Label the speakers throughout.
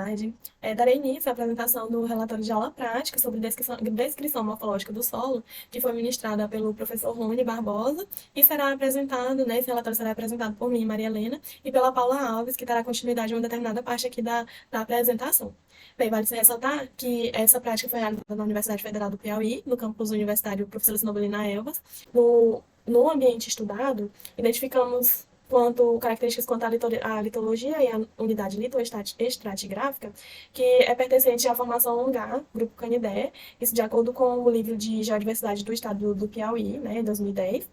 Speaker 1: tarde. Darei início à apresentação do relatório de aula prática sobre descrição morfológica do solo, que foi ministrada pelo professor Rony Barbosa, e será apresentado, né, esse relatório será apresentado por mim, Maria Helena, e pela Paula Alves, que dará continuidade a uma determinada parte aqui da apresentação. Bem, vale se ressaltar que essa prática foi realizada na Universidade Federal do Piauí, no campus universitário Professora Sinobilina Elvas. No ambiente estudado, identificamos características quanto à litologia e à unidade litoestratigráfica, que é pertencente à formação Longar, Grupo Canidé, isso de acordo com o livro de Geodiversidade do Estado do Piauí, né, em 2010,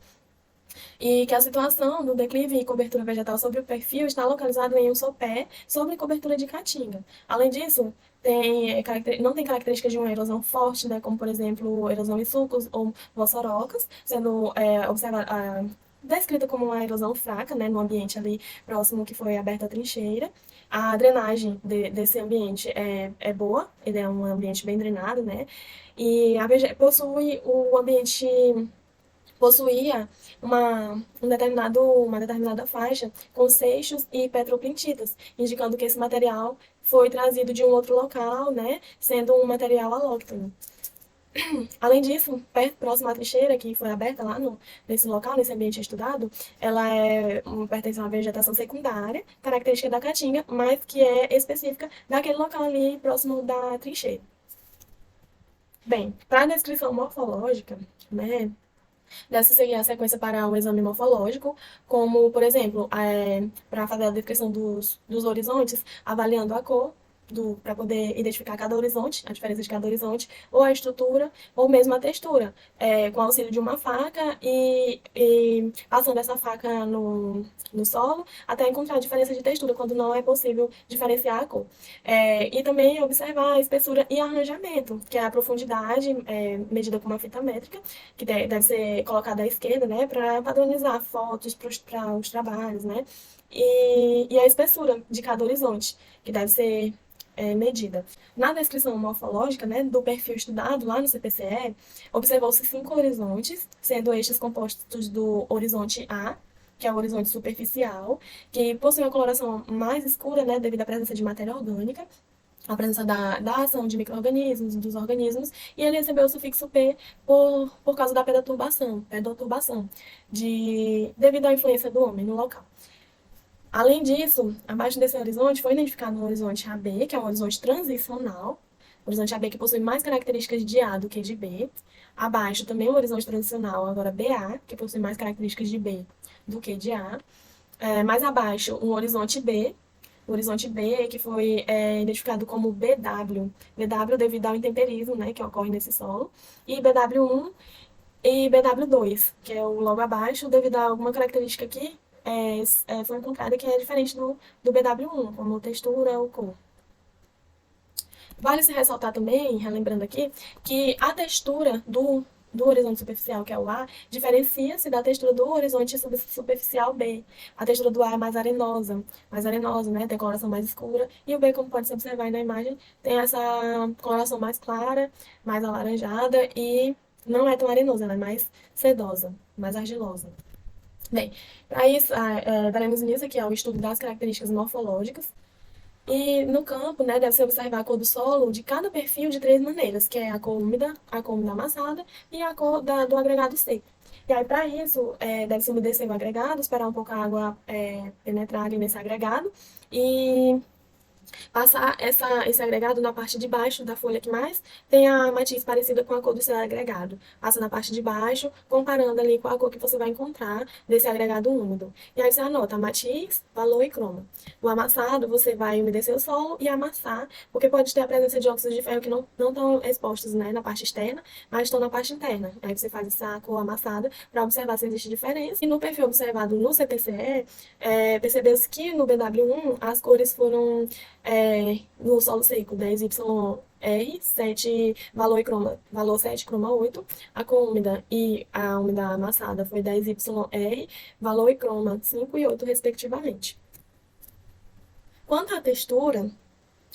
Speaker 1: e que a situação do declive e cobertura vegetal sobre o perfil está localizado em um sopé sobre cobertura de caatinga. Além disso, não tem características de uma erosão forte, né, como, por exemplo, erosão em sulcos ou vossorocas, sendo descrita como uma erosão fraca, né, no ambiente ali próximo que foi aberta a trincheira. A drenagem desse ambiente é boa, ele é um ambiente bem drenado, né, e o ambiente possuía uma determinada faixa com seixos e petroclintitas, indicando que esse material foi trazido de um outro local, né, sendo um material alóctone. Além disso, próximo à trincheira, que foi aberta lá nesse local, nesse ambiente estudado, ela pertence a uma vegetação secundária, característica da caatinga, mas que é específica daquele local ali próximo da trincheira. Bem, para a descrição morfológica, né, deve seguir a sequência para o exame morfológico, como, por exemplo, para fazer a descrição dos horizontes, avaliando a cor, para poder identificar cada horizonte, a diferença de cada horizonte, ou a estrutura, ou mesmo a textura, com auxílio de uma faca e passando essa faca no solo, até encontrar a diferença de textura, quando não é possível diferenciar a cor. E também observar a espessura e arranjamento, que é a profundidade medida com uma fita métrica, que deve ser colocada à esquerda, né, para padronizar fotos para os trabalhos, né, e a espessura de cada horizonte, que deve ser medida. Na descrição morfológica, né, do perfil estudado lá no CPCE, observou-se 5 horizontes, sendo estes compostos do horizonte A, que é o horizonte superficial, que possui uma coloração mais escura, né, devido à presença de matéria orgânica, a presença da ação de micro-organismos, dos organismos, e ele recebeu o sufixo P por causa da pedoturbação, devido à influência do homem no local. Além disso, abaixo desse horizonte foi identificado um horizonte AB, que é um horizonte transicional, horizonte AB que possui mais características de A do que de B. Abaixo também um horizonte transicional, agora BA, que possui mais características de B do que de A. Mais abaixo, um horizonte B, o horizonte B, que foi identificado como BW, BW devido ao intemperismo, né, que ocorre nesse solo, e BW1 e BW2, que é o logo abaixo, devido a alguma característica que foi encontrada que é diferente do BW1, como textura ou cor. Vale se ressaltar também, relembrando aqui, que a textura do horizonte superficial, que é o A, diferencia-se da textura do horizonte superficial B. A textura do A é mais arenosa, né? Tem coloração mais escura. E o B, como pode se observar aí na imagem, tem essa coloração mais clara, mais alaranjada e não é tão arenosa, ela é mais sedosa, mais argilosa. Bem, para isso, daremos início aqui ao estudo das características morfológicas. E no campo, né, deve-se observar a cor do solo de cada perfil de 3 maneiras, que é a cor úmida, a cor úmida amassada e a cor do agregado seco. E aí, para isso, deve-se umedecer o agregado, esperar um pouco a água penetrar ali nesse agregado e passar esse agregado na parte de baixo da folha que mais tem a matiz parecida com a cor do seu agregado. Passa na parte de baixo, comparando ali com a cor que você vai encontrar desse agregado úmido. E aí você anota matiz, valor e croma. O amassado, você vai umedecer o solo e amassar, porque pode ter a presença de óxidos de ferro que não estão expostos, né, na parte externa, mas estão na parte interna. Aí você faz essa cor amassada para observar se existe diferença. E no perfil observado no CPCE, percebeu-se que no BW1 as cores foram no solo seco, 10YR, 7 valor, valor 7, croma 8. A cor úmida e a úmida amassada foi 10YR, valor e croma 5 e 8, respectivamente. Quanto à textura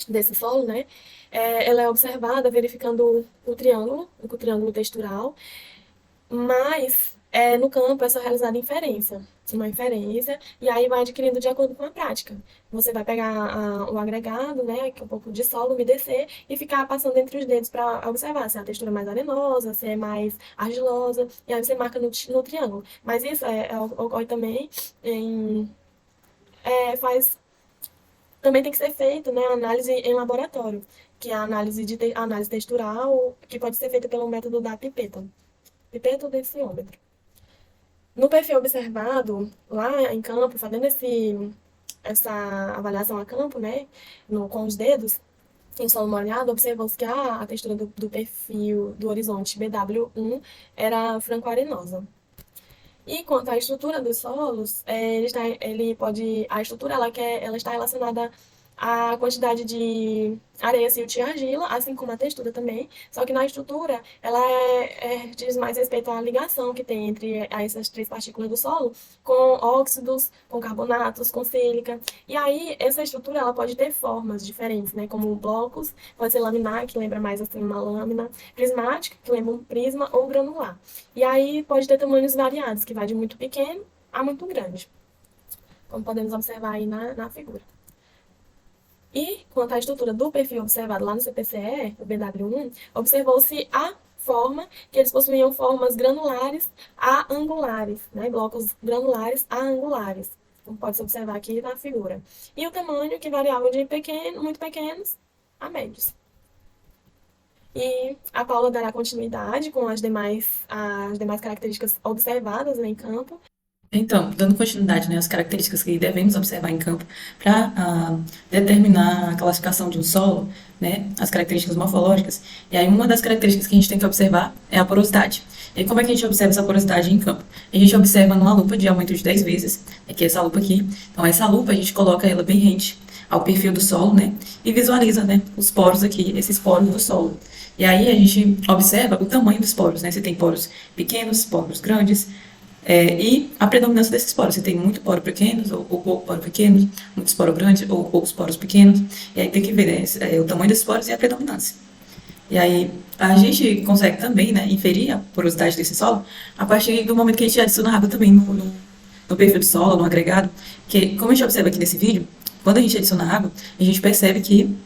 Speaker 1: desse solo, né, ela é observada verificando o triângulo textural, mas no campo é só realizada inferência, uma inferência, e aí vai adquirindo de acordo com a prática. Você vai pegar o agregado, né, que é um pouco de solo, umedecer, e ficar passando entre os dedos para observar se é a textura mais arenosa, se é mais argilosa, e aí você marca no triângulo. Mas isso ocorre também faz também tem que ser feito, né, análise em laboratório, que é a análise textural, que pode ser feita pelo método da pipeta, pipeta ou densiômetro. No perfil observado, lá em campo, fazendo essa avaliação a campo, né, com os dedos, em solo molhado, observou-se que a textura do perfil do horizonte BW1 era franco-arenosa. E quanto à estrutura dos solos, a estrutura ela está relacionada à quantidade de areia, silt e argila, assim como a textura também. Só que na estrutura, ela diz mais respeito à ligação que tem entre essas três partículas do solo, com óxidos, com carbonatos, com sílica. E aí, essa estrutura ela pode ter formas diferentes, né? Como blocos, pode ser laminar, que lembra mais assim uma lâmina, prismática, que lembra um prisma, ou granular. E aí pode ter tamanhos variados, que vai de muito pequeno a muito grande, como podemos observar aí na figura. E quanto à estrutura do perfil observado lá no CPCE, o BW1, observou-se a forma que eles possuíam formas granulares a angulares, né? Blocos granulares a angulares, como pode-se observar aqui na figura. E o tamanho que variava de muito pequenos a médios. E a Paula dará continuidade com as demais características observadas em campo.
Speaker 2: Então, dando continuidade, né, às características que devemos observar em campo para determinar a classificação de um solo, né, as características morfológicas, e aí uma das características que a gente tem que observar é a porosidade. E como é que a gente observa essa porosidade em campo? A gente observa numa lupa de aumento de 10 vezes, que é essa lupa aqui. Então, essa lupa a gente coloca ela bem rente ao perfil do solo, né, e visualiza, né, os poros aqui, esses poros do solo. E aí a gente observa o tamanho dos poros, né, você tem poros pequenos, poros grandes, e a predominância desses poros. Você tem muito poro pequenos, ou pouco poro pequenos, muitos poros grandes, ou poucos poros pequenos. E aí tem que ver, né, o tamanho desses poros e a predominância. E aí a gente consegue também, né, inferir a porosidade desse solo a partir do momento que a gente adiciona água também no perfil do solo, no agregado. Que, como a gente observa aqui nesse vídeo, quando a gente adiciona água, a gente percebe que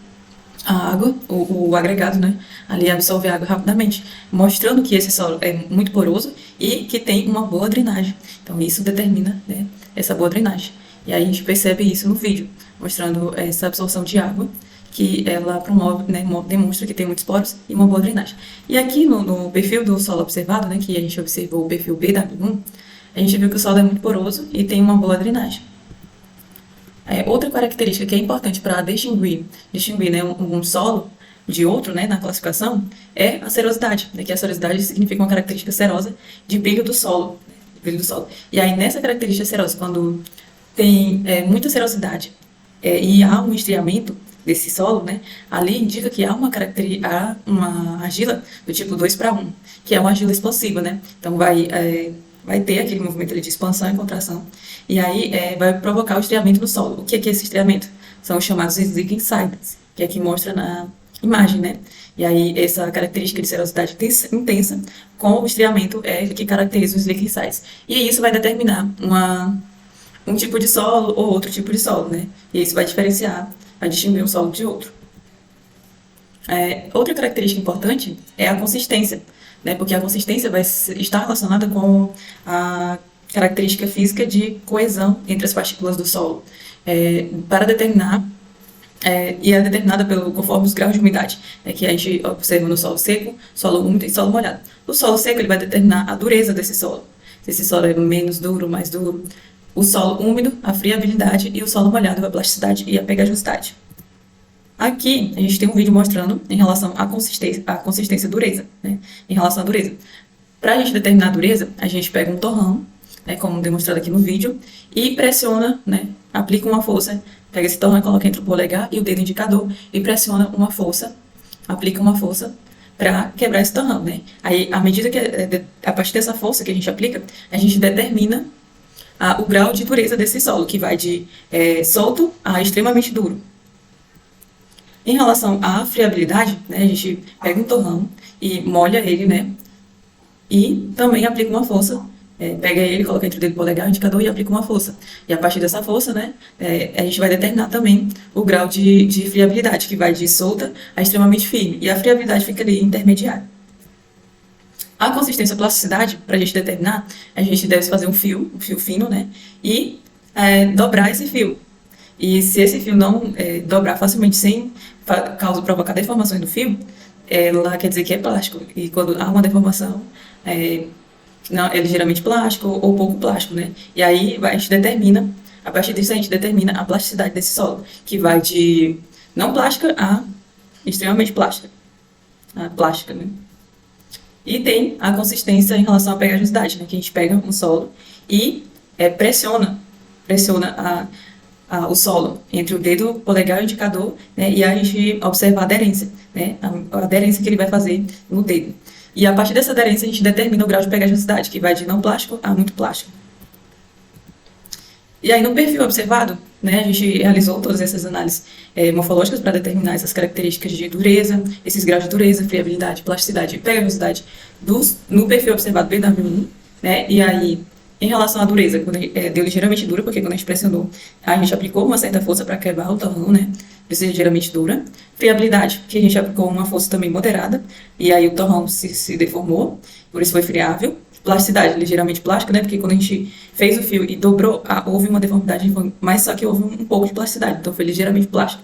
Speaker 2: a água, o agregado, né, ali absorve a água rapidamente, mostrando que esse solo é muito poroso e que tem uma boa drenagem. Então, isso determina, né, essa boa drenagem. E aí a gente percebe isso no vídeo, mostrando essa absorção de água, que ela promove, né, demonstra que tem muitos poros e uma boa drenagem. E aqui no perfil do solo observado, né, que a gente observou o perfil BW1, a gente viu que o solo é muito poroso e tem uma boa drenagem. Outra característica que é importante para distinguir, né, um solo de outro, né, na classificação, é a serosidade, né, que a serosidade significa uma característica serosa de brilho do solo. E aí, nessa característica serosa, quando tem muita serosidade e há um estriamento desse solo, né, ali indica que há uma argila do tipo 2:1, que é uma argila expansiva, né? Então vai ter aquele movimento ali de expansão e contração, e aí vai provocar o estriamento no solo. O que é esse estriamento? São os chamados slick sides, que aqui mostra na imagem, né? E aí essa característica de serosidade intensa com o estriamento é que caracteriza os slick sides. E isso vai determinar um tipo de solo ou outro tipo de solo, né? E isso vai distinguir um solo de outro. Outra característica importante é a consistência, né? Porque a consistência vai estar relacionada com a característica física de coesão entre as partículas do solo. Para determinar, e é determinada conforme os graus de umidade, que a gente observa no solo seco, solo úmido e solo molhado. O solo seco ele vai determinar a dureza desse solo. Se esse solo é menos duro, mais duro. O solo úmido, a friabilidade, e o solo molhado, a plasticidade e a pegajosidade. Aqui a gente tem um vídeo mostrando em relação à consistência e dureza, né? Em relação à dureza. Para a gente determinar a dureza, a gente pega um torrão, né, como demonstrado aqui no vídeo, e pressiona, né, aplica uma força, pega esse torrão e coloca entre o polegar e o dedo indicador e pressiona uma força, aplica uma força para quebrar esse torrão, né? Aí, à medida que a partir dessa força que a gente aplica, a gente determina o grau de dureza desse solo, que vai de solto a extremamente duro. Em relação à friabilidade, né, a gente pega um torrão e molha ele, né, e também aplica uma força pega ele, coloca entre o dedo polegar e o indicador e aplica uma força. E a partir dessa força, né, a gente vai determinar também o grau de friabilidade, que vai de solta a extremamente firme. E a friabilidade fica ali intermediária. A consistência e plasticidade, para a gente determinar, a gente deve fazer um fio fino, né, e dobrar esse fio. E se esse fio não dobrar facilmente sem provocar deformações do fio, ela quer dizer que é plástico. E quando há uma deformação, não, é ligeiramente plástico ou pouco plástico, né? E aí a gente determina, a partir disso a gente determina a plasticidade desse solo, que vai de não plástica a extremamente plástica. A plástica, né? E tem a consistência em relação à pegajosidade, né? Que a gente pega um solo e pressiona o solo entre o dedo polegar e o indicador, né? E a gente observa a aderência, né? A aderência que ele vai fazer no dedo. E a partir dessa aderência a gente determina o grau de pegajosidade, que vai de não plástico a muito plástico. E aí no perfil observado, né, a gente realizou todas essas análises morfológicas para determinar essas características de dureza, esses graus de dureza, friabilidade, plasticidade e pegajosidade no perfil observado BW1, né, e aí em relação à dureza, deu ligeiramente dura, porque quando a gente pressionou, a gente aplicou uma certa força para quebrar o torrão, né, de ligeiramente dura. Friabilidade, que a gente aplicou uma força também moderada, e aí o torrão se deformou, por isso foi friável. Plasticidade, ligeiramente plástica, né? Porque quando a gente fez o fio e dobrou, houve uma deformidade, mas só que houve um pouco de plasticidade, então foi ligeiramente plástico.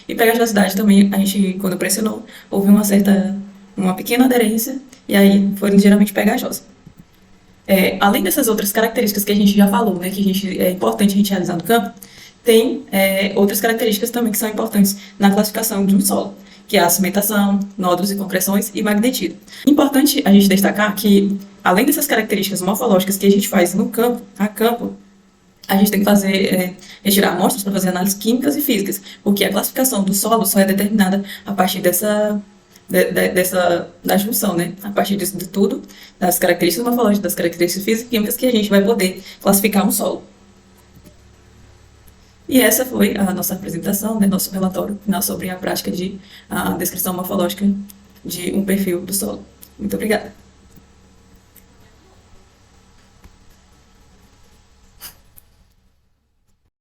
Speaker 2: E pegajosidade também, a gente, quando pressionou, houve uma pequena aderência, e aí foi ligeiramente pegajosa. Além dessas outras características que a gente já falou, né? Que é importante a gente realizar no campo, tem outras características também que são importantes na classificação de um solo, que é a cimentação, nódulos e concreções e magnetismo. Importante a gente destacar que, além dessas características morfológicas que a gente faz no campo, a gente tem que retirar amostras para fazer análises químicas e físicas, porque a classificação do solo só é determinada a partir da junção, né? A partir disso de tudo, das características morfológicas, das características físicas e químicas, que a gente vai poder classificar um solo. E essa foi a nossa apresentação, né, nosso relatório final sobre a prática de descrição morfológica de um perfil do solo. Muito obrigada.